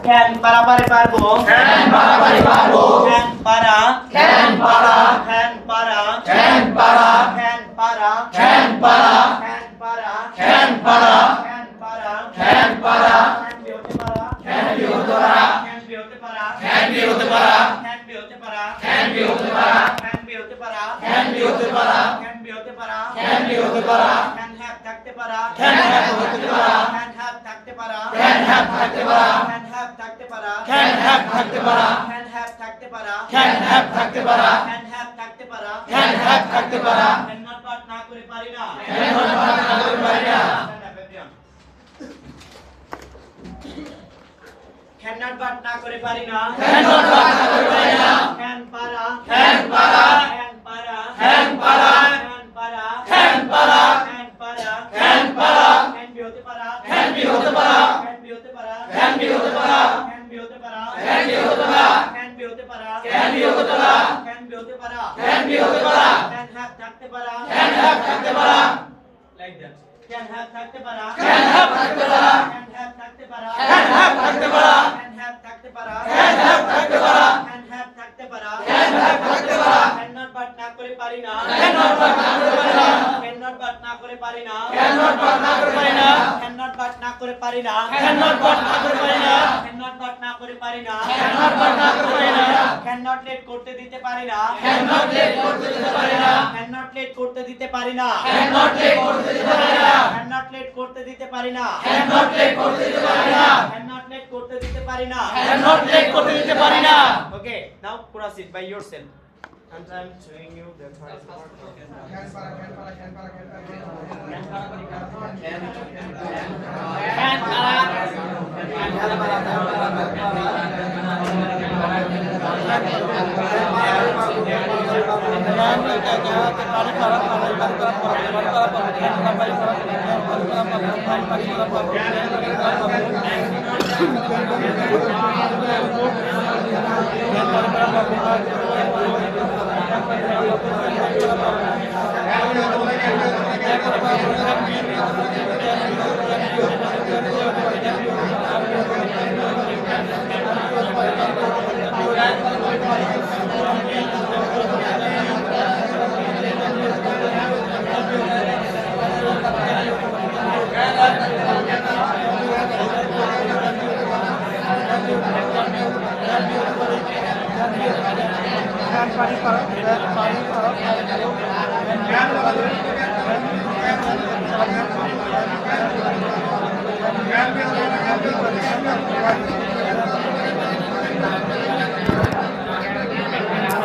খ্যান পারাপারে পারবো খ্যান পারাপারে পারবো খ্যান পারা খ্যান পারা খ্যান পারা খ্যান পারা খ্যান পারা খ্যান পারা খ্যান পারা খ্যান পারা খ্যান পারা খ্যান পারা খ্যান বি হতে পারা খ্যান বি হতে পারা খ্যান বি হতে পারা খ্যান বি হতে পারা খ্যান বি হতে পারা খ্যান বি হতে পারা খ্যান বি হতে পারা খ্যান বি হতে পারা খ্যান বি হতে পারা খ্যান বি হতে পারা খ্যান হ্যাভ থাকতে পারা খ্যান হ্যাভ হতে পারা খ্যান হ্যাভ থাকতে পারা খ্যান হ্যাভ থাকতে পারা খ্যান হ্যাভ থাকতে পারা খ্যান হ্যাভ থাকতে পারা খ্যান হ্যাভ থাকতে পারা খ্যান হ্যাভ থাকতে পারা খ্যান হ্যাভ থাকতে পারা খ্যান হ্যাভ থাকতে পারা খ্যান নট পাঠ না করে পারি না খ্যান নট পাঠ না করে পারি না খ্যান নট পাঠ না করে পারি না খ্যান নট পাঠ না করে পারি না খ্যান পারা খ্যান পারা খ্যান পারা খ্যান পারা খ্যান পারা খ্যান পারা খ্যান পারা খ্যান পারা খ্যান বি হতে পারা খ্যান বি হতে পারা খ্যান বি হতে পারা খ্যান বি হতে পারা খ্যান বি হতে পারা খ্যান বি হতে পারা খ্যান বি হতে পারা খ্যান বি হতে পারা খ্যান বি হতে পারা খ্যান বি হতে পারা খ্যান হ্যাভ থাকতে পারা খ্যান হ্যাভ থাকতে পারা লাইক দ্যাট খ্যান হ্যাভ থাকতে পারা খ্যান হ্যাভ থাকতে পারা খ্যান হ্যাভ থাকতে পারা খ্যান হ্যাভ থাকতে পারা খ্যান হ্যাভ থাকতে পারা খ্যান হ্যাভ থাকতে পারা খ্যান হ্যাভ থাকতে পারা খ্যান হ্যাভ থাকতে পারা খ্যান নট বাট না করে পারি না খ্যান নট পাঠ না করে পারি না খ্যান নট বাট না করে পারি না খ্যান নট পাঠ না করে পারি না খ্যান নট বাট না করে পারি না খ্যান নট পাঠ না করে পারি না খ্যান নট বাট না করে পারি না খ্যান নট পাঠ না করে পারি না খ্যান নট লেট করতে দিতে পারি না খ্যান নট লেট করতে দিতে পারি না খ্যান নট লেট করতে দিতে পারি না খ্যান নট লেট করতে দিতে পারি না খ্যান নট লেট করতে দিতে পারি না খ্যান নট লেট করতে দিতে পারি না খ্যান নট লেট করতে দিতে পারি না খ্যান নট লেট করতে দিতে পারি না Okay, now proceed by yourself. And I'm showing you the first part. Can Can